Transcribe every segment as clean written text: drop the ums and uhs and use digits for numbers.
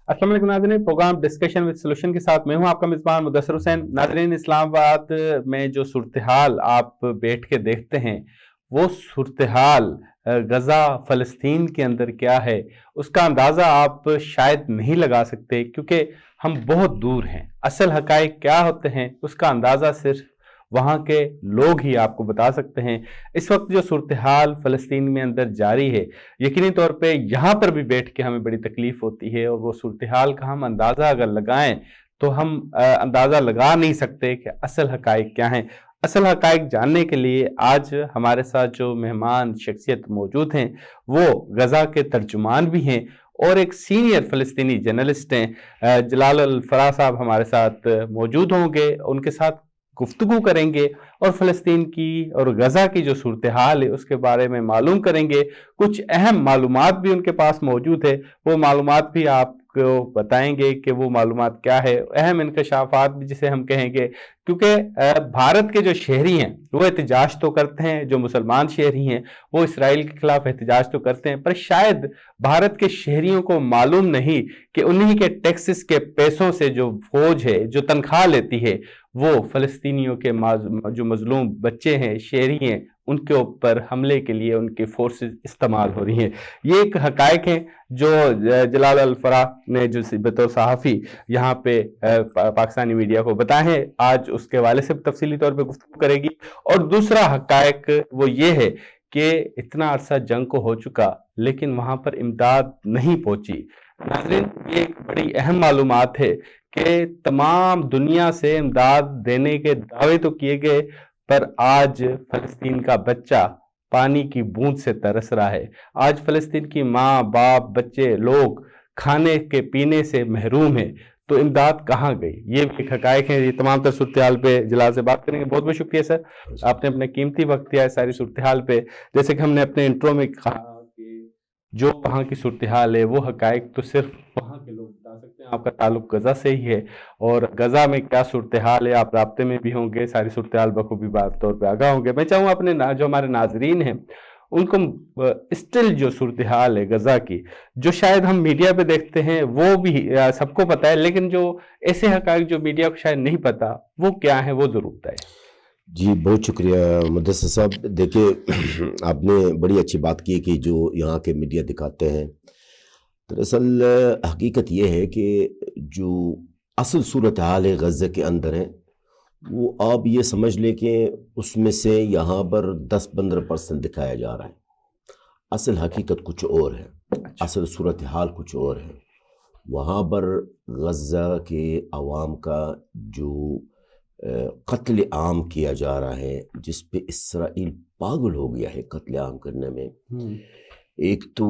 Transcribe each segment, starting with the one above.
السلام علیکم ناظرین، پروگرام ڈسکشن وتھ سولوشن کے ساتھ میں ہوں آپ کا میزبان مدثر حسین۔ ناظرین، اسلام آباد میں جو صورتحال آپ بیٹھ کے دیکھتے ہیں وہ صورتحال غزہ فلسطین کے اندر کیا ہے اس کا اندازہ آپ شاید نہیں لگا سکتے، کیونکہ ہم بہت دور ہیں۔ اصل حقائق کیا ہوتے ہیں اس کا اندازہ صرف وہاں کے لوگ ہی آپ کو بتا سکتے ہیں۔ اس وقت جو صورتحال فلسطین میں اندر جاری ہے، یقینی طور پہ یہاں پر بھی بیٹھ کے ہمیں بڑی تکلیف ہوتی ہے، اور وہ صورتحال کا ہم اندازہ اگر لگائیں تو ہم اندازہ لگا نہیں سکتے کہ اصل حقائق کیا ہیں۔ اصل حقائق جاننے کے لیے آج ہمارے ساتھ جو مہمان شخصیت موجود ہیں وہ غزہ کے ترجمان بھی ہیں اور ایک سینئر فلسطینی جرنلسٹ ہیں۔ جلال الفراء صاحب ہمارے ساتھ موجود ہوں گے، ان کے ساتھ گفتگو کریں گے اور فلسطین کی اور غزہ کی جو صورتحال ہے اس کے بارے میں معلوم کریں گے۔ کچھ اہم معلومات بھی ان کے پاس موجود ہے، وہ معلومات بھی آپ کو بتائیں گے کہ وہ معلومات کیا ہے، اہم انکشافات بھی جسے ہم کہیں گے، کیونکہ بھارت کے جو شہری ہیں وہ احتجاج تو کرتے ہیں، جو مسلمان شہری ہیں وہ اسرائیل کے خلاف احتجاج تو کرتے ہیں، پر شاید بھارت کے شہریوں کو معلوم نہیں کہ انہی کے ٹیکسز کے پیسوں سے جو فوج ہے جو تنخواہ لیتی ہے وہ فلسطینیوں کے جو مظلوم بچے ہیں، شہری ہیں، ان کے اوپر حملے کے لیے ان کی فورسز استعمال ہو رہی ہیں۔ یہ ایک حقائق ہیں جو جلال الفراء نے جو بطور صحافی یہاں پہ پاکستانی میڈیا کو بتائے ہیں، آج اس کے حوالے سے تفصیلی طور پہ گفتگو کرے گی۔ اور دوسرا حقائق وہ یہ ہے کہ اتنا عرصہ جنگ کو ہو چکا لیکن وہاں پر امداد نہیں پہنچی۔ ناظرین، یہ ایک بڑی اہم معلومات ہے کہ تمام دنیا سے امداد دینے کے دعوے تو کیے گئے، پر آج فلسطین کا بچہ پانی کی بوند سے ترس رہا ہے۔ آج فلسطین کی ماں باپ بچے لوگ کھانے کے پینے سے محروم ہیں، تو امداد کہاں گئی؟ یہ ایک حقائق ہے۔ یہ تمام تر صورتحال پہ جلال سے بات کریں گے۔ بہت بہت شکریہ سر، آپ نے اپنے قیمتی وقت دیا ہے ساری صورتحال پہ۔ جیسے کہ ہم نے اپنے انٹرو میں کہا کہ جو وہاں کی صورتحال ہے وہ حقائق تو صرف وہاں کے لوگ بتا سکتے ہیں۔ آپ کا تعلق غزہ سے ہی ہے، اور غزہ میں کیا صورتحال ہے آپ رابطے میں بھی ہوں گے، ساری صورتحال بخوبی بات طور پہ آگاہ ہوں گے۔ میں چاہوں اپنے جو ہمارے ناظرین ہیں ان کو اسٹل جو صورتحال ہے غزہ کی، جو شاید ہم میڈیا پہ دیکھتے ہیں وہ بھی سب کو پتہ ہے، لیکن جو ایسے حقائق جو میڈیا کو شاید نہیں پتہ وہ کیا ہیں، وہ ضرور بتائیں۔ جی بہت شکریہ مدثر صاحب۔ دیکھیں، آپ نے بڑی اچھی بات کی کہ جو یہاں کے میڈیا دکھاتے ہیں، دراصل حقیقت یہ ہے کہ جو اصل صورتحال ہے غزہ کے اندر ہے وہ آپ یہ سمجھ لیں کہ اس میں سے یہاں پر 10-15% دکھایا جا رہا ہے۔ اصل حقیقت کچھ اور ہے، اصل صورتحال کچھ اور ہے۔ وہاں پر غزہ کے عوام کا جو قتل عام کیا جا رہا ہے، جس پہ اسرائیل پاگل ہو گیا ہے قتل عام کرنے میں۔ ایک تو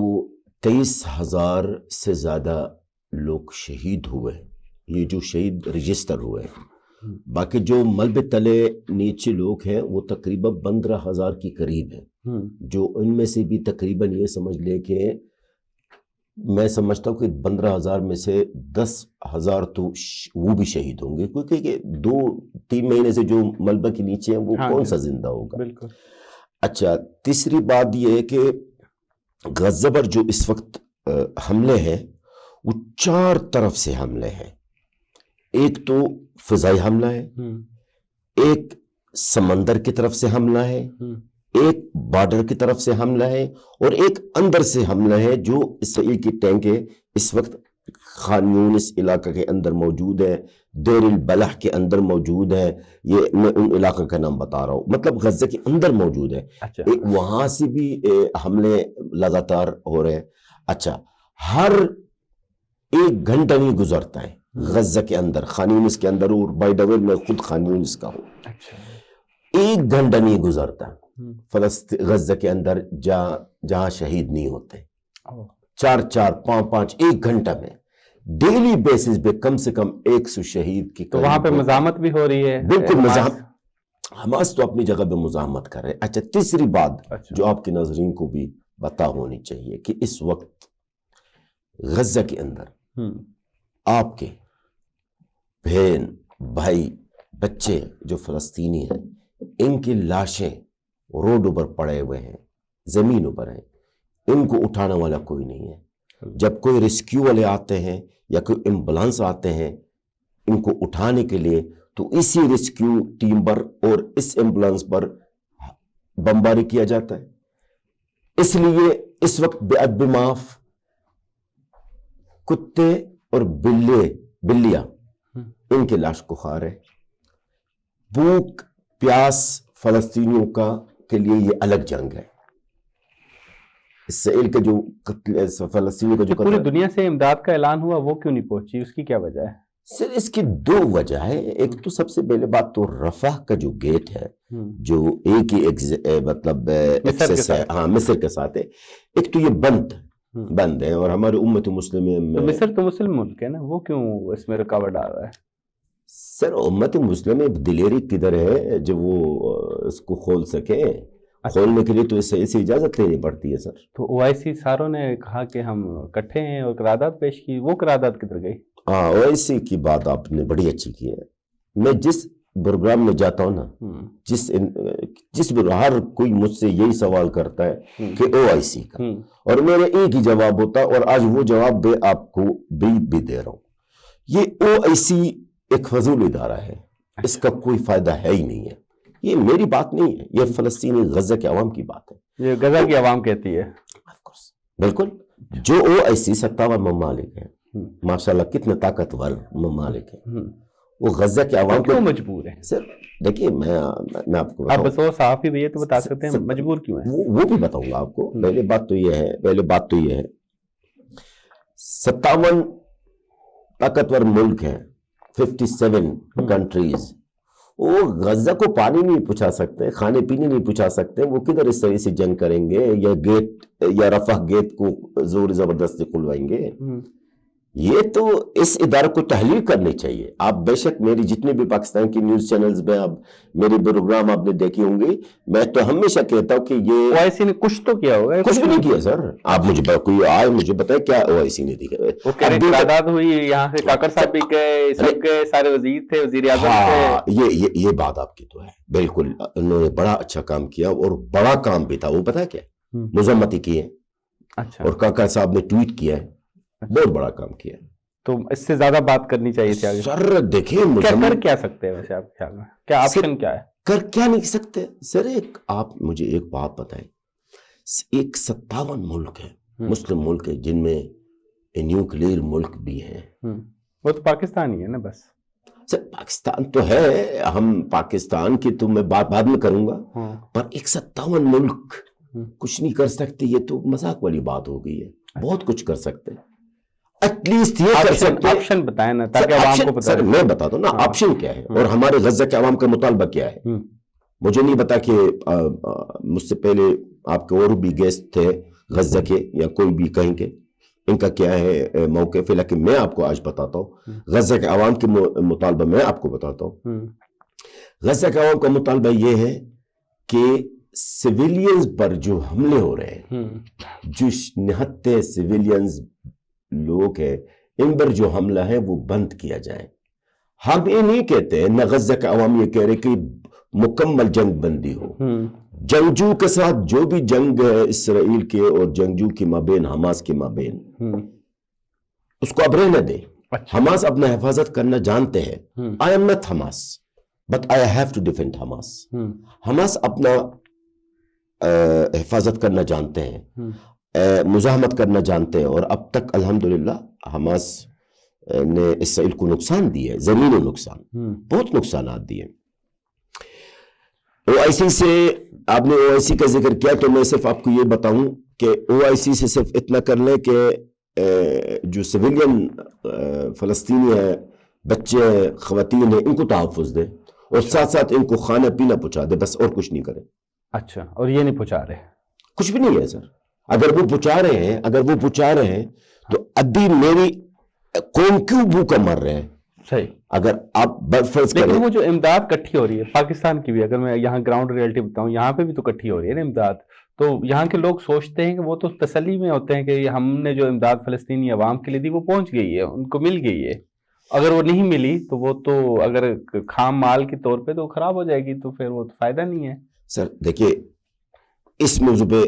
23,000 سے زیادہ لوگ شہید ہوئے ہیں، یہ جو شہید رجسٹر ہوئے ہیں۔ باقی جو ملبے تلے نیچے لوگ ہیں وہ تقریباً 15,000 کی قریب ہیں، جو ان میں سے بھی تقریباً یہ سمجھ لے کہ میں سمجھتا ہوں کہ 15,000 میں سے 10,000 تو وہ بھی شہید ہوں گے، کیونکہ 2-3 مہینے سے جو ملبے کے نیچے ہیں وہ کون سا زندہ ہوگا۔ بالکل۔ اچھا، تیسری بات یہ ہے کہ غزہ پر جو اس وقت حملے ہیں وہ 4 طرف سے حملے ہیں۔ ایک تو فضائی حملہ ہے، ایک سمندر کی طرف سے حملہ ہے، ایک بارڈر کی طرف سے حملہ ہے، اور ایک اندر سے حملہ ہے جو اسرائیل کی ٹینکیں اس وقت خان یونس علاقہ کے اندر موجود ہے، دیر البلح کے اندر موجود ہے۔ یہ میں ان علاقہ کا نام بتا رہا ہوں، مطلب غزہ کے اندر موجود ہے۔ ایک وہاں سے بھی حملے لگاتار ہو رہے ہیں۔ اچھا، ہر 1 گھنٹہ نہیں گزرتا ہے غزہ کے اندر، خان یونس کے اندر، اور بائی دا وے میں خود خان یونس کا ہوں، 1 گھنٹہ نہیں گزرتا غزہ کے اندر جہاں شہید نہیں ہوتے۔ 4-4 5-5 1 گھنٹہ میں ڈیلی بیسس پہ کم سے کم 100 شہید کی۔ تو وہاں پہ مزاحمت بھی ہو رہی ہے؟ بالکل، حماس تو اپنی جگہ پہ مزاحمت کر رہے۔ اچھا، تیسری بات جو آپ کے ناظرین کو بھی پتہ ہونی چاہیے کہ اس وقت غزہ کے اندر آپ کے بہن بھائی بچے جو فلسطینی ہیں، ان کی لاشیں روڈوں پر پڑے ہوئے ہیں، زمینوں پر ہیں، ان کو اٹھانے والا کوئی نہیں ہے۔ جب کوئی ریسکیو والے آتے ہیں یا کوئی ایمبولینس آتے ہیں ان کو اٹھانے کے لیے، تو اسی ریسکیو ٹیم پر اور اس ایمبولینس پر بمباری کیا جاتا ہے. اس لیے اس وقت بے ادب معاف کتے اور بلیاں ان کے لاش کو کھا رہے. بھوک پیاس فلسطینیوں کے لیے یہ الگ جنگ ہے. اسرائیل کا جو قتل، فلسطینیوں کا جو پوری قتل، دنیا سے امداد کا اعلان ہوا، وہ کیوں نہیں پہنچی؟ اس کی کیا وجہ ہے؟ سر اس کی دو وجہ ہے. ایک تو سب سے پہلے بات تو رفح کا جو گیٹ ہے جو ایک ہی مطلب ایکسس ہے، ہاں مصر کے ساتھ ہے. ایک تو یہ بند ہے، اور ہمارے امت مسلمہ میں مصر تو مسلم ملک ہے نا، وہ کیوں اس میں رکاوٹ ڈال رہا ہے؟ سر امت مسلمہ دلیری کدھر ہے جب وہ اس کو کھول سکے؟ کھولنے کے لیے تو اس سے اجازت لینی پڑتی ہے سر. تو OIC ساروں نے کہا کہ ہم اکٹھے ہیں اور قرارداد پیش کی، وہ قرارداد کدھر گئی؟ ہاں OIC کی بات آپ نے بڑی اچھی کی ہے. میں جس پروگرام میں جاتا ہوں نا، جس ہر کوئی مجھ سے یہی سوال کرتا ہے کہ OIC کا، اور میرے ایک ہی جواب ہوتا، اور آج وہ جواب آپ کو بھی دے رہا ہوں. یہ OIC ایک فضول ادارہ ہے، اس کا کوئی فائدہ ہے ہی نہیں ہے. یہ میری بات نہیں ہے، یہ فلسطینی غزہ کے عوام کی بات ہے. یہ غزہ کی عوام کہتی ہے. بالکل. جو OIC 57 ممالک ہیں، ماشاءاللہ کتنے طاقتور ممالک ہیں، وہ غزہ کے عوام کیوں مجبور ہیں؟ سر دیکھیے میں آپ کو آپ بس وہ صحافی بھی یہ تو بتا سکتے ہیں مجبور کیوں ہیں؟ وہ بھی بتاؤں گا آپ کو. پہلے بات تو یہ ہے 57 طاقتور ملک ہیں، 57 کنٹریز. وہ غزہ کو پانی نہیں پہنچا سکتے، کھانے پینے نہیں پہنچا سکتے، وہ کدھر اس طرح سے جنگ کریں گے یا رفح گیٹ کو زور زبردستی کھلوائیں گے؟ یہ تو اس ادارے کو تحلیل کرنی چاہیے. آپ بے شک میری جتنے بھی پاکستان کی نیوز چینلز میں اب میری پروگرام آپ نے دیکھی ہوں گی، میں تو ہمیشہ کہتا ہوں کہ یہ OIC نے کچھ تو کیا ہوگا. کچھ بھی نہیں کیا سر. آپ مجھے کوئی آئے مجھے بتائے کیا OIC نے دیا؟ وہ کہہ رہے قرارداد ہوئی، یہاں سے کاکڑ صاحب بھی گئے، سب گئے، سارے وزیر تھے، وزیر اعظم تھے. یہ بات آپ کی تو ہے بالکل. انہوں نے بڑا اچھا کام کیا، اور بڑا کام بھی تھا. وہ پتا کیا مذمتی کی ہے، اور کاکڑ صاحب نے ٹویٹ کیا ہے، بہت بڑا کام کیا. تو اس سے زیادہ بات کرنی چاہیے تھی آگے. سر دیکھیں کر کیا سکتے ہیں ویسے آپ کے خیال میں؟ کیا آپشن کیا ہے؟ کر کیا نہیں سکتے سر. آپ مجھے ایک بات بتائیں. ایک 57 ملک ہے، مسلم ملک ہے، جن میں نیوکلیئر ملک بھی ہیں. وہ تو پاکستان ہی ہے نا بس. سر پاکستان تو ہے، ہم پاکستان کی تو میں بات بعد میں کروں گا، پر ایک 57 ملک کچھ نہیں کر سکتے، یہ تو مذاق والی بات ہو گئی ہے. بہت کچھ کر سکتے ہیں. ایٹ لیسٹ یہ کر سکتے ہیں. آپشن بتائیں نا تاکہ عوام کو پتہ. سر میں بتا دوں نا آپشن کیا ہے، اور ہمارے غزہ کے عوام کا مطالبہ کیا ہے. مجھے نہیں پتا کہ مجھ سے پہلے آپ کے اور بھی گیسٹ تھے غزہ کے یا کوئی بھی کہیں کے، ان کا کیا ہے موقف ہے، لیکن میں آپ کو آج بتاتا ہوں غزہ کے عوام کے مطالبہ. میں آپ کو بتاتا ہوں غزہ کے عوام کا مطالبہ یہ ہے کہ سویلینز پر جو حملے ہو رہے ہیں، جو نہتے سویلینز لوگ ہیں، ان پر جو حملہ ہے وہ بند کیا جائے. ہم یہ نہیں کہتے، نہ غزہ کے عوام یہ کہہ رہے کہ مکمل جنگ بندی ہو. جنگجو کے ساتھ جو بھی جنگ ہے اسرائیل کے اور جنگجو کے مابین، حماس کے مابین، اس کو اب رہنے دے. حماس اپنا حفاظت کرنا جانتے ہیں. I am not Hamas but I have to defend Hamas. Hamas اپنا حفاظت کرنا جانتے ہیں، مزاحمت کرنا جانتے ہیں، اور اب تک الحمدللہ حماس نے اسرائیل کو نقصان دیا ہے، زمینی نقصان، بہت نقصانات دیے. OIC سے آپ نے OIC کا ذکر کیا، تو میں صرف آپ کو یہ بتاؤں کہ OIC سے صرف اتنا کر لیں کہ جو سویلین فلسطینی ہیں، بچے ہیں، خواتین ہیں، ان کو تحفظ دے، اور ساتھ ساتھ ان کو کھانا پینا پہنچا دے، بس اور کچھ نہیں کرے. اچھا، اور یہ نہیں پہنچا رہے؟ کچھ بھی نہیں ہے سر. اگر وہ پہنچا رہے ہیں تو ابھی میری قوم کیوں بھوکا مر رہے ہیں؟ صحیح. اگر آپ فرض کریں، لیکن وہ جو امداد کٹھی ہو رہی ہے پاکستان کی بھی، اگر میں یہاں گراؤنڈ ریئلٹی بتاؤں، یہاں پہ بھی تو کٹھی ہو رہی ہے نا امداد. تو یہاں کے لوگ سوچتے ہیں کہ وہ تو تسلی میں ہوتے ہیں کہ ہم نے جو امداد فلسطینی عوام کے لیے دی وہ پہنچ گئی ہے، ان کو مل گئی ہے. اگر وہ نہیں ملی تو وہ تو اگر خام مال کے طور پہ تو خراب ہو جائے گی، تو پھر وہ فائدہ نہیں ہے. سر دیکھیے اس موضوع پہ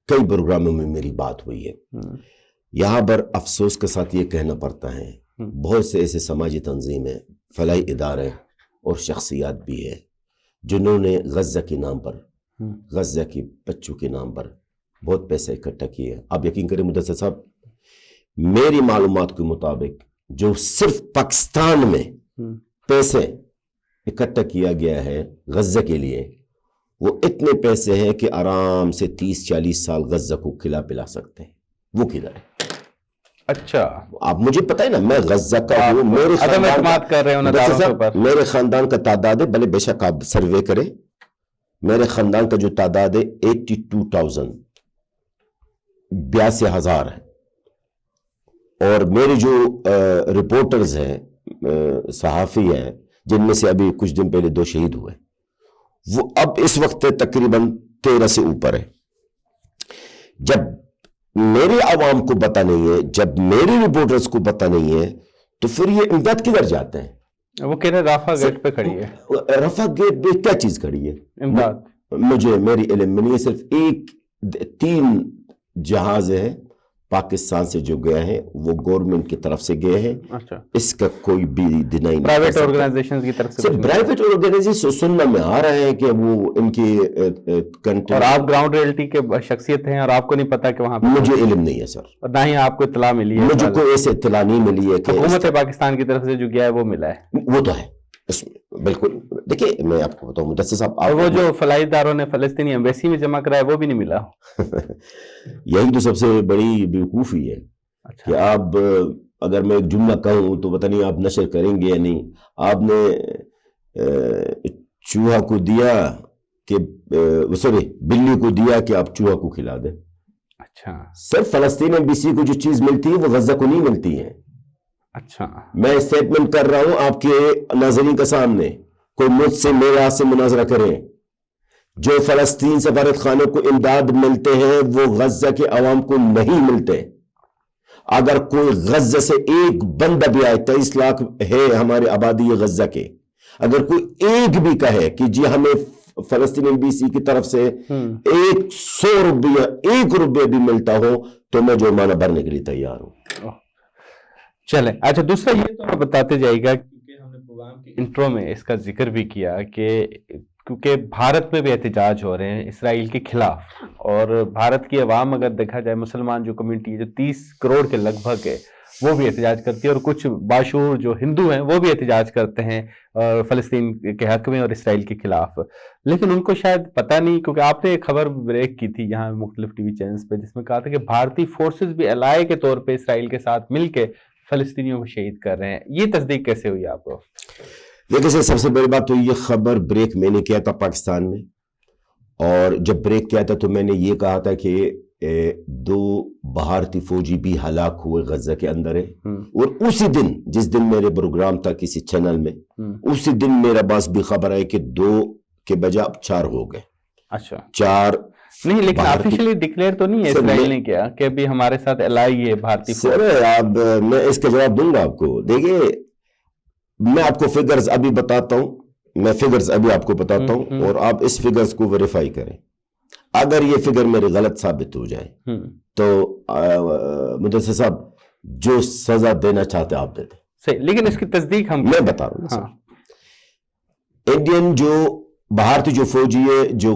کئی پروگراموں میں میری بات ہوئی ہے. یہاں پر افسوس کے ساتھ یہ کہنا پڑتا ہے بہت سے ایسے سماجی تنظیمیں، فلاحی ادارے اور شخصیات بھی ہیں جنہوں نے غزہ کے نام پر، غزہ کے بچوں کے نام پر بہت پیسے اکٹھا کیے. آپ یقین کریں مدثر صاحب، میری معلومات کے مطابق جو صرف پاکستان میں پیسے اکٹھا کیا گیا ہے غزہ کے لیے، وہ اتنے پیسے ہیں کہ آرام سے 30-40 سال غزہ کو کھلا پلا سکتے ہیں. وہ کدھر ہے؟ اچھا، آپ مجھے پتہ ہے نا، میں غزہ کا ہوں، میرے خاندان کا تعداد ہے، بھلے بے شک آپ سروے کریں، میرے خاندان کا جو تعداد ہے 82,000، 82,000 ہے. اور میرے جو رپورٹرز ہیں، صحافی ہیں، جن میں سے ابھی کچھ دن پہلے 2 شہید ہوئے، وہ اب اس وقت تقریباً 13 سے اوپر ہے. جب میرے عوام کو پتہ نہیں ہے، جب میرے رپورٹرز کو پتہ نہیں ہے، تو پھر یہ امداد کدھر جاتے ہیں؟ وہ کہہ رہے رافع گیٹ پہ کھڑی ہے. رفح گیٹ پہ کیا چیز کھڑی ہے؟ امداد. مجھے میری علم میں نہیں ہے، صرف 3 جہاز ہیں پاکستان سے جو گئے ہیں، وہ گورنمنٹ کی طرف سے گئے ہیں. اچھا، اس کا کوئی بھی ڈینائی نہیں. پرائیویٹ آرگنائزیشن کی طرف سے؟ پرائیویٹ آرگنائزیشن سننا میں آ رہا ہے کہ وہ ان کی اور آپ گراؤنڈ ریئلٹی کے شخصیت ہیں اور آپ کو نہیں پتا کہ وہاں پہ؟ مجھے علم نہیں ہے سر، اور نہ ہی آپ کو اطلاع ملی ہے. مجھے کوئی ایسے اطلاع نہیں ملی ہے کہ حکومت پاکستان کی طرف سے جو گیا ہے وہ ملا ہے. وہ تو ہے اس میں بالکل. دیکھیے میں آپ کو بتاؤں مدثر صاحب، اور وہ جو فلاحی اداروں نے فلسطینی ایمبیسی میں جمع کرایا وہ بھی نہیں ملا. یہی تو سب سے بڑی بیوقوفی ہے کہ آپ اگر میں ایک جملہ کہوں تو پتہ نہیں آپ نشر کریں گے یا نہیں. آپ نے چوہا کو دیا کہ سوری بلی کو دیا کہ آپ چوہا کو کھلا دیں. اچھا، صرف فلسطین ایمبیسی کو جو چیز ملتی ہے وہ غزہ کو نہیں ملتی ہے. اچھا، میں اسٹیٹمنٹ کر رہا ہوں آپ کے ناظرین کے سامنے، کوئی مجھ سے میرے ہاتھ سے مناظرہ کریں. جو فلسطین سفارت خانے کو امداد ملتے ہیں وہ غزہ کے عوام کو نہیں ملتے. اگر کوئی غزہ سے ایک بندہ بھی آئے، 23 لاکھ ہے ہمارے آبادی غزہ کے، اگر کوئی ایک بھی کہے کہ جی ہمیں فلسطین ایمبیسی کی طرف سے 100 روپیہ 1 روپیہ بھی ملتا ہو تو میں جرمانہ بھرنے کے لیے تیار ہوں. چلیں. اچھا، دوسرا یہ تو آپ بتاتے جائے گا کیونکہ ہم نے پروگرام کے انٹرو میں اس کا ذکر بھی کیا کہ کیونکہ بھارت میں بھی احتجاج ہو رہے ہیں اسرائیل کے خلاف، اور بھارت کی عوام اگر دیکھا جائے، مسلمان جو کمیونٹی ہے جو 30 کروڑ کے لگ بھگ ہے، وہ بھی احتجاج کرتی ہے، اور کچھ باشعور جو ہندو ہیں وہ بھی احتجاج کرتے ہیں فلسطین کے حق میں اور اسرائیل کے خلاف. لیکن ان کو شاید پتہ نہیں، کیونکہ آپ نے ایک خبر بریک کی تھی یہاں مختلف ٹی وی چینلز پہ، جس میں کہا تھا کہ بھارتی فورسز بھی الائے کے طور پہ اسرائیل کے ساتھ مل کے فلسطینیوں کو شہید کر رہے ہیں. یہ تصدیق کیسے ہوئی آپ کو؟ دیکھیں سر، سب سے بڑی بات تو یہ خبر بریک میں نے کیا تھا پاکستان میں، اور جب بریک کیا تھا تو میں نے یہ کہا تھا کہ 2 بھارتی فوجی بھی ہلاک ہوئے غزہ کے اندر ہے. اور اسی دن جس دن میرے پروگرام تھا کسی چینل میں، اسی دن میرا پاس بھی خبر آئی کہ 2 کے بجائے اب 4 ہو گئے. اچھا، 4 نہیں، لیکن آفیشلی ڈکلیئر تو نہیں ہے اسرائیل نے کیا کہ ابھی ہمارے ساتھ الائی ہے بھارتی فوج؟ سر اب میں اس کا جواب دوں گا آپ کو. دیکھیے میں آپ کو فگرز ابھی بتاتا ہوں، میں فگرز ابھی آپ کو بتاتا ہوں، اور آپ اس فگرز کو ویریفائی کریں. اگر یہ فگر میرے غلط ثابت ہو جائے تو مدثر صاحب جو سزا دینا چاہتے آپ دے دیں. صحیح، لیکن اس کی تصدیق میں بتا رہا ہوں سر. انڈین جو بھارتی جو فوجی ہے جو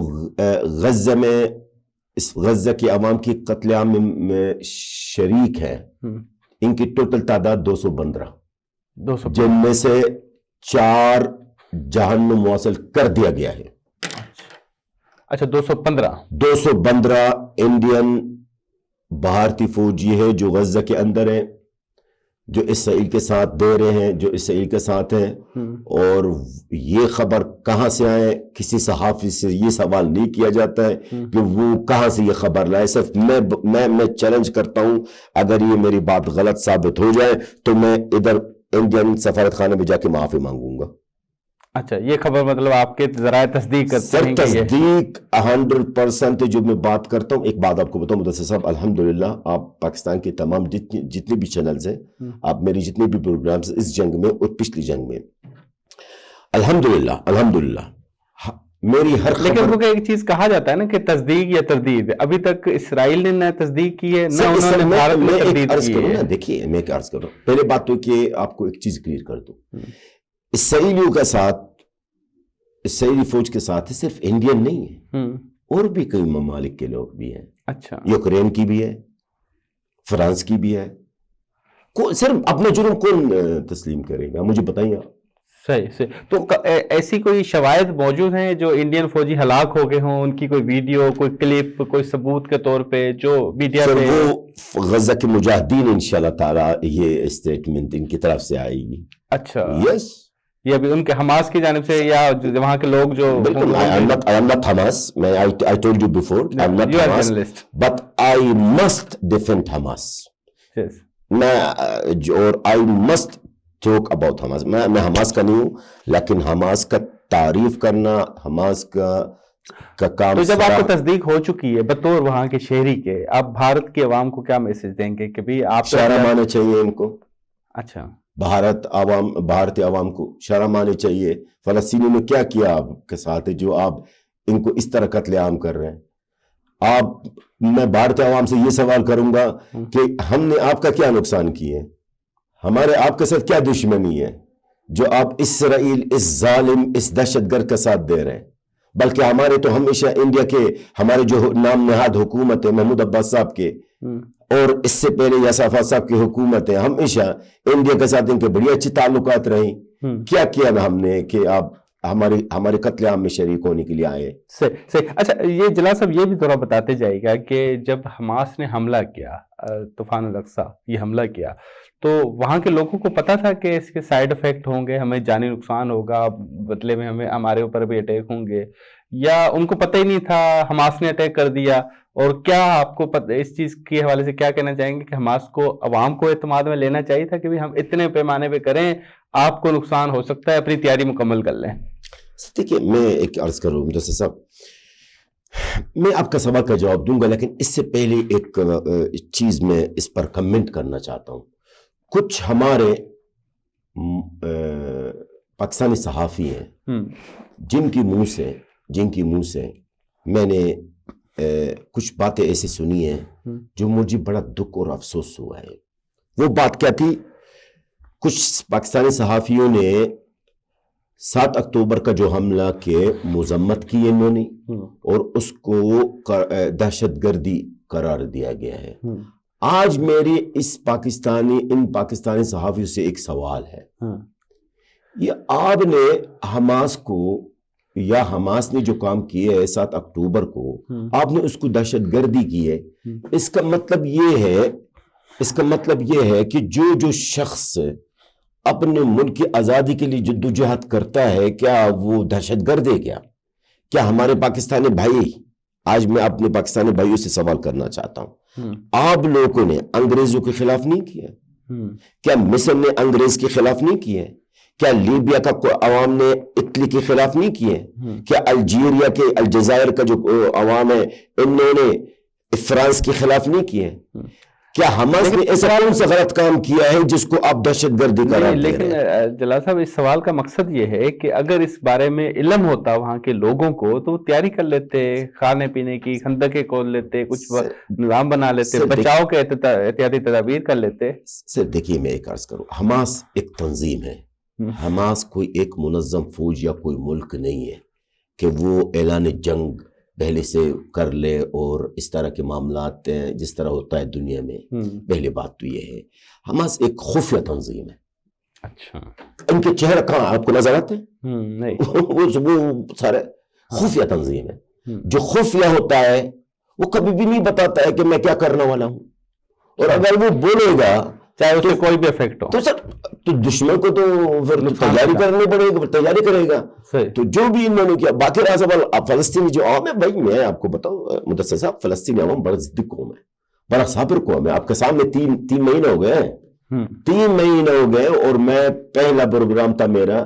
غزہ میں اس غزہ کی عوام کی قتل عام میں شریک ہے، ان کی ٹوٹل تعداد 215، جن میں سے 4 جہنم واصل کر دیا گیا ہے. اچھا، 215 انڈین بھارتی فوجی ہے جو غزہ کے اندر ہیں، جو اسرائیل کے ساتھ دے رہے ہیں، جو اسرائیل کے ساتھ ہیں. اور یہ خبر کہاں سے آئے، کسی صحافی سے یہ سوال نہیں کیا جاتا ہے کہ وہ کہاں سے یہ خبر لائے. صرف میں چیلنج کرتا ہوں، اگر یہ میری بات غلط ثابت ہو جائے تو میں ادھر انڈین سفارت خانے میں جا کے معافی مانگوں گا. اچھا، یہ خبر مطلب آپ کے ذرائع تصدیق کرتے ہیں؟ تصدیق 100% جو میں بات کرتا ہوں. ایک بات آپ کو بتاؤں مدثر صاحب، الحمدللہ آپ پاکستان کے تمام جتنے بھی چینلز ہیں، آپ میری جتنے بھی پروگرامز اس جنگ میں اور پچھلی جنگ میں، الحمدللہ میری ہر لیکن خبر کیونکہ ایک چیز کہا جاتا ہے نا کہ تصدیق یا تردید، ابھی تک اسرائیل نے نہ تصدیق کی ہے نہ انہوں نے بھارت میں تردید کی ہے. دیکھیے میں کیا عرض کر رہا ہوں، پہلے بات تو کہ آپ کو ایک چیز کلیئر کر دوں، اسرائیلیوں کا ساتھ، اسرائیلی فوج کے ساتھ صرف انڈین نہیں ہے، اور بھی کئی ممالک کے لوگ بھی ہیں. اچھا، یوکرین کی بھی ہے، فرانس کی بھی ہے. صرف اپنا جرم کون تسلیم کرے گا؟ مجھے بتائیے آپ. صحیح. تو ایسی کوئی شواہد موجود ہیں جو انڈین فوجی ہلاک ہو گئے ہوں، ان کی کوئی ویڈیو، کوئی کلپ، کوئی ثبوت کے طور پہ جو میڈیا پہ؟ وہ غزہ کے مجاہدین انشاءاللہ تعالی یہ اسٹیٹمنٹ ان کی طرف سے آئے گی. اچھا، یس، یہ ابھی ان کے حماس کی جانب سے یا وہاں کے لوگ جو؟ بالکل. I am not Hamas. I told you before, I am not Hamas, but I must defend Hamas. Yes. اور I must talk about Hamas. میں حماس کا نہیں ہوں، لیکن حماس کا تعریف کرنا، حماس کا کام. تو جب آپ کو تصدیق ہو چکی ہے بطور وہاں کے شہری کے، آپ بھارت کے عوام کو کیا میسج دیں گے کہ بھی آپ شرم آنا چاہیے ان کو؟ اچھا، بھارت عوام کو شرم آنی چاہیے. فلسطینیوں نے کیا کیا آپ کے ساتھ جو آپ ان کو اس طرح قتل عام کر رہے ہیں؟ میں بھارت عوام سے یہ سوال کروں گا کہ ہم نے آپ کا کیا نقصان کیے ہیں؟ ہمارے آپ کے ساتھ کیا دشمنی ہے جو آپ اسرائیل، اس ظالم، اس دہشت گرد کا ساتھ دے رہے ہیں؟ بلکہ ہمارے تو ہمیشہ انڈیا کے ہمارے جو نام نہاد حکومت ہے محمود عباس صاحب کے، اور اس سے پہلے یاسر عرفات صاحب کی حکومت ہے، ہمیشہ انڈیا کے ساتھ ان کے بڑی اچھی تعلقات رہیں. کیا کیا ہم نے کہ آپ ہمارے قتل عام میں شریک ہونے کے لیے آئے؟ صحیح. اچھا، یہ جلال صاحب یہ بھی تھوڑا بتاتے جائے گا کہ جب حماس نے حملہ کیا، طوفان الاقصی یہ حملہ کیا، تو وہاں کے لوگوں کو پتا تھا کہ اس کے سائیڈ افیکٹ ہوں گے، ہمیں جانی نقصان ہوگا، بدلے میں ہمارے اوپر بھی اٹیک ہوں گے، یا ان کو پتہ ہی نہیں تھا حماس نے اٹیک کر دیا؟ اور کیا آپ کو اس چیز کے حوالے سے کیا کہنا چاہیں گے کہ حماس کو، عوام کو اعتماد میں لینا چاہیے تھا کہ بھی ہم اتنے پیمانے پہ کریں، آپ کو نقصان ہو سکتا ہے، اپنی تیاری مکمل کر لیں؟ دیکھیے میں ایک عرض کروں مجسد صاحب، میں آپ کا سوال کا جواب دوں گا، لیکن اس سے پہلے ایک چیز میں اس پر کمنٹ کرنا چاہتا ہوں. کچھ ہمارے پاکستانی صحافی ہیں جن کی منہ سے میں نے کچھ باتیں ایسی سنی ہیں جو مجھے بڑا دکھ اور افسوس ہوا ہے. وہ بات کیا تھی؟ کچھ پاکستانی صحافیوں نے 7 اکتوبر کا جو حملہ کے مذمت کی انہوں نے، اور اس کو دہشت گردی قرار دیا گیا ہے. آج میری ان پاکستانی صحافیوں سے ایک سوال ہے، یہ آپ نے حماس کو، یا حماس نے جو کام کیے ہے 7 اکتوبر کو، آپ نے اس کو دہشت گردی کی ہے. اس کا مطلب یہ ہے کہ جو شخص اپنے ملک کی آزادی کے لیے جدوجہد کرتا ہے، کیا وہ دہشت گرد ہے؟ کیا ہمارے پاکستانی بھائی، آج میں اپنے پاکستانی بھائیوں سے سوال کرنا چاہتا ہوں، آپ لوگوں نے انگریزوں کے خلاف نہیں کیا؟ کیا مصر نے انگریز کے خلاف نہیں کیے؟ کیا لیبیا کا عوام نے اٹلی کے خلاف نہیں کیے؟ کیا الجیریا کے، الجزائر کا جو عوام ہے، انہوں نے فرانس کے خلاف نہیں کیے؟ کیا حماس نے ایسا کون سا غلط کام کیا ہے جس کو آپ دہشت گردی قرار دے رہے ہیں؟ لیکن جلال صاحب، اس سوال کا مقصد یہ ہے کہ اگر اس بارے میں علم ہوتا وہاں کے لوگوں کو تو وہ تیاری کر لیتے، کھانے پینے کی خندقیں کھول لیتے، کچھ نظام بنا لیتے، بچاؤ کے احتیاطی تدابیر کر لیتے. سر دیکھیے میں ایک عرض کروں، حماس ایک تنظیم ہے. حماس کوئی ایک منظم فوج یا کوئی ملک نہیں ہے کہ وہ اعلان جنگ پہلے سے کر لے اور اس طرح کے معاملات جس طرح ہوتا ہے دنیا میں. پہلی بات تو یہ ہے، حماس ایک خفیہ تنظیم ہے. اچھا، ان کے چہرے کہاں آپ کو نظر آتے ہیں؟ نہیں، وہ سارے خفیہ تنظیم ہے. جو خفیہ ہوتا ہے وہ کبھی بھی نہیں بتاتا ہے کہ میں کیا کرنے والا ہوں، اور اگر وہ بولے گا چاہے اس سے کوئی بھی افیکٹ ہو تو سر تو دشمن کو تو پھر تیاری کرنی پڑے گی، تیاری کرے گا. تو جو بھی انہوں نے کیا، باقی رہا سوال فلسطینی جو عوام ہے، بھائی میں آپ کو بتاؤں مدثر صاحب، فلسطینی عوام بڑا ضدی قوم ہے، بڑا صابر قوم ہے. آپ کے سامنے 3 مہینے ہو گئے، 3 مہینے ہو گئے، اور میں پہلا پروگرام تھا میرا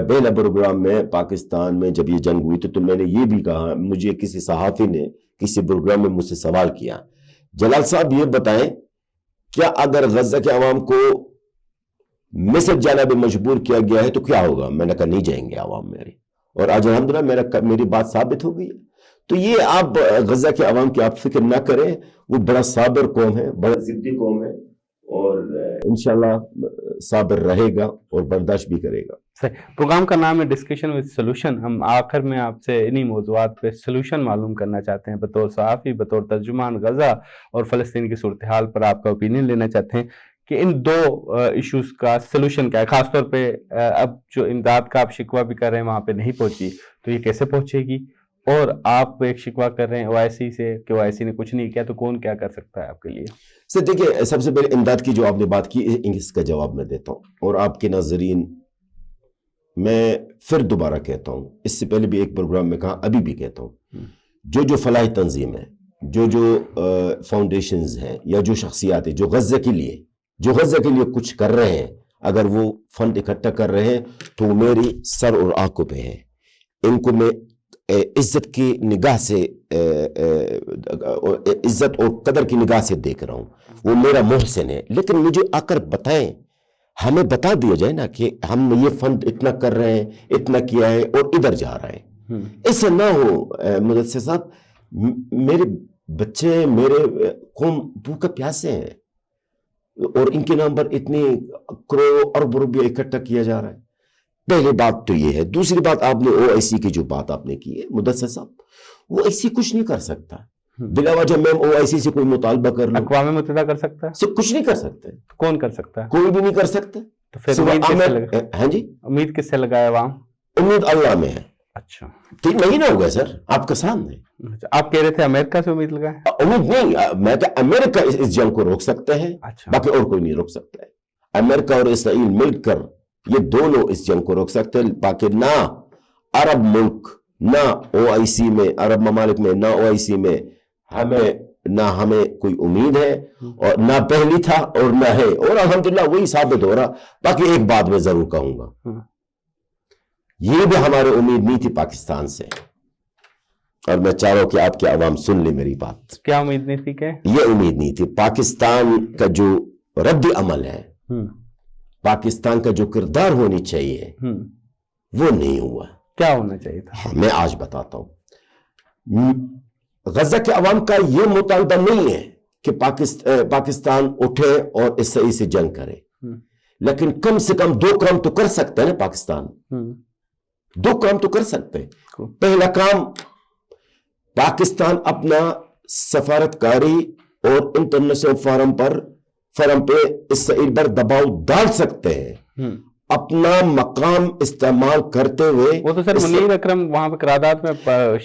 پہلا پروگرام میں پاکستان میں جب یہ جنگ ہوئی تو میں نے یہ بھی کہا، مجھے کسی صحافی نے کسی پروگرام میں مجھ سے سوال کیا، جلال صاحب یہ بتائیں کیا اگر غزہ کے عوام کو مصر جانا بھی مجبور کیا گیا ہے تو کیا ہوگا؟ میں نے کہا نہیں جائیں گے عوام میرے. اور آج الحمدللہ میری بات ثابت ہو گئی. تو یہ آپ غزہ کے عوام کی آپ فکر نہ کریں, وہ بڑا صابر قوم ہے, بڑا ضدی قوم ہے, اور انشاءاللہ صابر رہے گا اور برداشت بھی کرے گا. پروگرام کا نام ہے ڈسکشن وتھ سولوشن. ہم آخر میں آپ سے انہی موضوعات پہ سولوشن معلوم کرنا چاہتے ہیں. بطور صحافی, بطور ترجمان غزہ اور فلسطین کی صورتحال پر آپ کا اوپینین لینا چاہتے ہیں کہ ان دو ایشوز کا سولوشن کیا ہے. خاص طور پہ اب جو امداد کا آپ شکوہ بھی کر رہے ہیں وہاں پہ نہیں پہنچی, تو یہ کیسے پہنچے گی؟ اور آپ ایک شکوہ کر رہے ہیں OIC سے کہ OIC نے کچھ نہیں کیا, تو کون کیا کر سکتا ہے آپ کے لیے؟ سر دیکھیں, سب سے پہلے امداد کی جو آپ نے بات کی, اس کا جواب میں دیتا ہوں. اور آپ کے ناظرین, میں پھر دوبارہ کہتا ہوں, اس سے پہلے بھی ایک پروگرام میں کہا, ابھی بھی کہتا ہوں, جو فلاحی تنظیم ہے, جو فاؤنڈیشنز ہیں, یا جو شخصیات ہیں جو غزہ کے لیے کچھ کر رہے ہیں, اگر وہ فنڈ اکٹھا کر رہے ہیں تو وہ میری سر اور آنکھوں پہ ہیں. ان کو میں عزت کی نگاہ سے, عزت اور قدر کی نگاہ سے دیکھ رہا ہوں. وہ میرا محسن ہے, لیکن مجھے آ کر بتائیں, ہمیں بتا دیا جائے نا کہ ہم یہ فنڈ اتنا کر رہے ہیں, اتنا کیا ہے اور ادھر جا رہے ہیں. ایسا نہ ہو مدثر صاحب, میرے بچے, میرے قوم بھوکے پیاسے ہیں, اور ان کے نام پر اتنی کروڑ ارب روپیہ اکٹھا کیا جا رہا ہے. پہلی بات تو یہ ہے. دوسری بات, آپ نے OIC کی جو بات آپ نے کی ہے مدثر صاحب, وہ ایسی کچھ نہیں کر سکتا. بلا وجہ میں OIC سے کوئی مطالبہ کر لوں, اقوام متحدہ کر سکتا ہے؟ سب کچھ نہیں کر سکتے. کون کر سکتا ہے؟ کوئی بھی نہیں کر سکتا. تو پھر امید کس سے لگائے عوام؟ امید اللہ میں ہے. اچھا, 3 مہینہ ہو گیا سر آپ کا سامنے. آپ کہہ رہے تھے امریکہ سے امید لگائے. امید نہیں, میں کہ امریکہ اس جنگ کو روک سکتا ہے, باقی اور کوئی نہیں روک سکتا ہے. امریکہ اور اسرائیل مل کر یہ دونوں اس جنگ کو روک سکتے ہیں. باقی نہ عرب ملک, نہ OIC میں, عرب ممالک میں, نہ OIC میں ہمیں کوئی امید ہے, اور نہ پہلی تھا اور نہ ہے, اور الحمدللہ وہی ثابت ہو رہا. باقی ایک بات میں ضرور کہوں گا, یہ بھی ہماری امید نہیں تھی پاکستان سے, اور میں چاہ رہا ہوں کہ آپ کی عوام سن لے میری بات. کیا امید نہیں تھی؟ کہ یہ امید نہیں تھی. پاکستان کا جو رد عمل ہے, پاکستان کا جو کردار ہونی چاہیے, وہ نہیں ہوا. کیا ہونا چاہیے تھا؟ میں آج بتاتا ہوں. غزہ کے عوام کا یہ مطالبہ نہیں ہے کہ پاکستان اٹھے اور اسرائیل سے جنگ کرے, لیکن کم سے کم 2 کام تو کر سکتا ہے نا پاکستان. 2 کام تو کر سکتے ہیں. پہلا کام, پاکستان اپنا سفارتکاری اور انٹرنیشنل فورم پہ اسرائیل پر دباؤ ڈال سکتے ہیں, اپنا مقام استعمال کرتے ہوئے. وہ تو سر منیر اکرم وہاں پہ قرارداد میں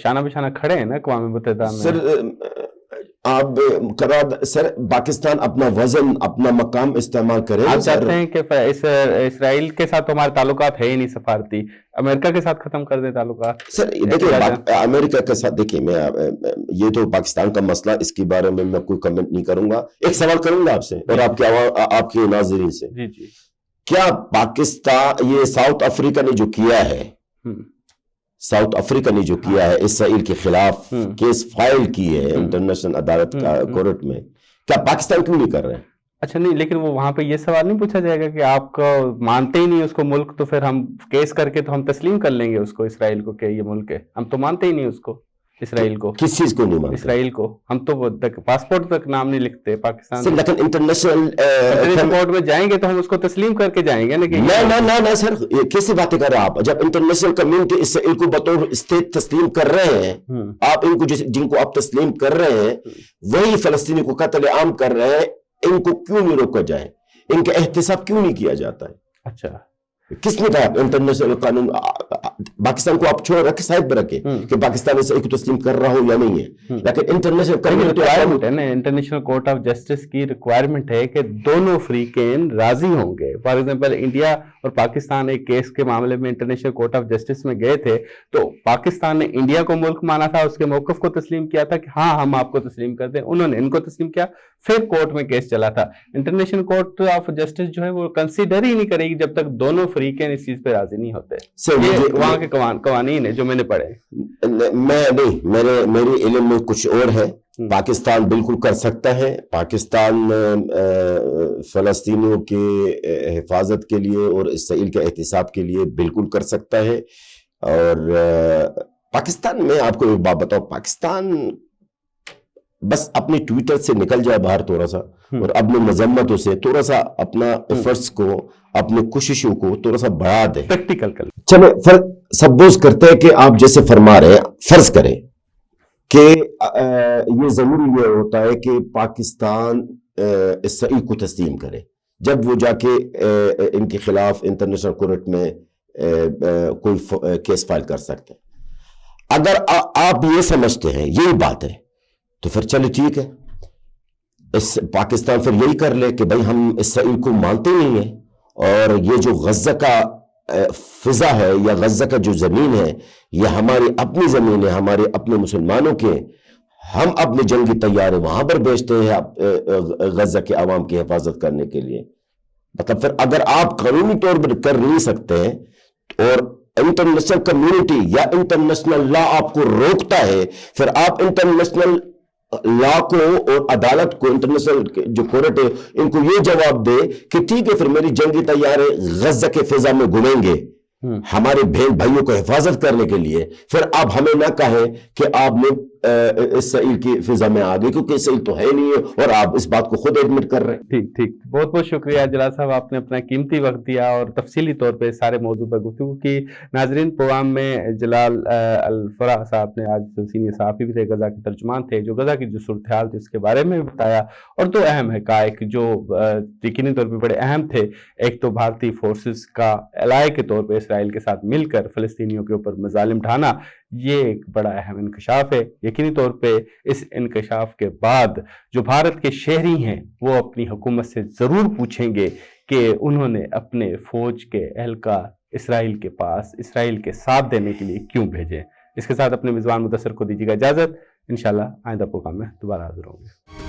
شانہ بشانہ کھڑے ہیں نا اقوام متحدہ میں. سر آپ سر پاکستان اپنا وزن, اپنا مقام استعمال کرے. آپ چاہتے ہیں کہ اسرائیل کے ساتھ تو ہمارے تعلقات ہے ہی نہیں سفارتی, امریکہ کے ساتھ ختم کر دیں تعلقات. سر دیکھیں, امریکہ کے ساتھ دیکھیں, میں یہ تو پاکستان کا مسئلہ, اس کے بارے میں کوئی کمنٹ نہیں کروں گا. ایک سوال کروں گا آپ سے اور آپ کے ناظرین سے. جی جی. کیا پاکستان, یہ ساؤتھ افریقہ نے جو کیا ہے, ساؤتھ افریقہ نے جو کیا ہے اسرائیل کے خلاف کیس فائل کی ہے انٹرنیشنل عدالت کا کورٹ میں, کیا پاکستان کیوں نہیں کر رہے ہیں؟ اچھا نہیں, لیکن وہ وہاں پہ یہ سوال نہیں پوچھا جائے گا کہ آپ کو مانتے ہی نہیں اس کو ملک, تو پھر ہم کیس کر کے تو ہم تسلیم کر لیں گے اس کو, اسرائیل کو, کہ یہ ملک ہے, ہم تو مانتے ہی نہیں اس کو, اسرائیل کو. کس چیز کو نہیں مانتے؟ اسرائیل کو. ہم تو پاسپورٹ تک نام نہیں لکھتے پاکستان. لیکن انٹرنیشنل کورٹ میں جائیں گے تو ہم اس کو تسلیم کر کے جائیں گے نا. نہ سر, کیسی باتیں کر رہے ہیں آپ؟ جب انٹرنیشنل کمیونٹی اسرائیل کو بطور اسٹیٹ تسلیم کر رہے ہیں, آپ ان کو جن کو آپ تسلیم کر رہے ہیں وہی فلسطینی کو قتل عام کر رہے ہیں, ان کو کیوں نہیں روکا جائے, ان کا احتساب کیوں نہیں کیا جاتا ہے؟ اچھا, کس نے کہا انٹرنیشنل قانون پاکستان کو آپ چھوڑ رکھے, سائڈ پہ رکھے کہ پاکستان اسے کو تسلیم کر رہا ہو یا نہیں ہے, لیکن انٹرنیشنل کورٹ آف جسٹس کی ریکوائرمنٹ ہے کہ دونوں فریقین راضی ہوں گے. فار ایگزامپل انڈیا اور پاکستان ایک کیس کے معاملے میں انٹرنیشنل کورٹ آف جسٹس میں گئے تھے, تو پاکستان نے انڈیا کو ملک مانا تھا, اس کے موقف کو تسلیم کیا تھا کہ ہاں ہم آپ کو تسلیم کر دیں, انہوں نے ان کو تسلیم کیا, پھر کورٹ میں کیس چلا تھا. انٹرنیشنل کورٹ آف جسٹس جو ہے وہ کنسیڈر ہی نہیں کرے گی جب تک دونوں فریقین اس چیز پہ راضی نہیں ہوتے. یہ وہاں کے قوانین ہیں جو میں نے پڑھے. میں نہیں, میرے علم میں کچھ اور ہے. پاکستان بالکل کر سکتا ہے. پاکستان فلسطینیوں کے حفاظت کے لیے اور اسرائیل کے احتساب کے لیے بالکل کر سکتا ہے. اور پاکستان میں آپ کو ایک بات بتاؤ، پاکستان بس اپنے ٹویٹر سے نکل جائے باہر تھوڑا سا، اور اپنے مذمتوں سے تھوڑا سا اپنا ایفرٹس کو، اپنے کوششوں کو تھوڑا سا بڑھا دے، پریکٹیکل کر چلے سپوز کرتے ہیں کہ آپ جیسے فرما رہے ہیں، فرض کریں کہ یہ ضروری یہ ہوتا ہے کہ پاکستان اسرائیل کو تسلیم کرے جب وہ جا کے ان کے خلاف انٹرنیشنل کورٹ میں کوئی کیس فائل کر سکتے ہیں۔ اگر آپ یہ سمجھتے ہیں یہی بات ہے تو پھر چلے ٹھیک ہے، پاکستان پھر یہی کر لے کہ بھائی ہم اسرائیل کو مانتے نہیں ہیں، اور یہ جو غزہ کا فضا ہے یا غزہ کا جو زمین ہے یہ ہماری اپنی زمین ہے، ہمارے اپنے مسلمانوں کے، ہم اپنے جنگی طیارے وہاں پر بھیجتے ہیں غزہ کے عوام کی حفاظت کرنے کے لیے۔ مطلب پھر اگر آپ قانونی طور پر کر نہیں سکتے ہیں اور انٹرنیشنل کمیونٹی یا انٹرنیشنل لا آپ کو روکتا ہے، پھر آپ انٹرنیشنل لا کو اور عدالت کو، انٹرنیشنل جو کورٹ ہے ان کو یہ جواب دے کہ ٹھیک ہے پھر میری جنگی طیارے غزہ کے فضا میں گھومیں گے ہمارے بہن بھائیوں کو حفاظت کرنے کے لیے، پھر آپ ہمیں نہ کہیں کہ آپ نے اسرائیل کی فضا میں آ گئے، کیونکہ اسرائیل تو ہے نہیں ہے اور آپ اس بات کو خود ایڈمٹ کر رہے ہیں۔ ٹھیک ٹھیک، بہت بہت شکریہ جلال صاحب، آپ نے اپنا قیمتی وقت دیا اور تفصیلی طور پہ سارے موضوع پر گفتگو کی۔ ناظرین، پروگرام میں جلال الفرح صاحب نے آج سینئر صحافی بھی تھے، غزہ کے ترجمان تھے، جو غزہ کی جو صورتحال تھی اس کے بارے میں بتایا، اور دو اہم حقائق جو یقینی طور پہ بڑے اہم تھے، ایک تو بھارتی فورسز کا الائے کے طور پہ اسرائیل کے ساتھ مل کر فلسطینیوں کے اوپر مظالم ڈھانا، یہ ایک بڑا اہم انکشاف ہے۔ یقینی طور پہ اس انکشاف کے بعد جو بھارت کے شہری ہیں وہ اپنی حکومت سے ضرور پوچھیں گے کہ انہوں نے اپنے فوج کے اہلکار اسرائیل کے پاس، اسرائیل کے ساتھ دینے کے لیے کیوں بھیجے۔ اس کے ساتھ اپنے میزبان مدثر کو دیجیے گا اجازت، انشاءاللہ آئندہ پروگرام میں دوبارہ حاضر ہوں گے۔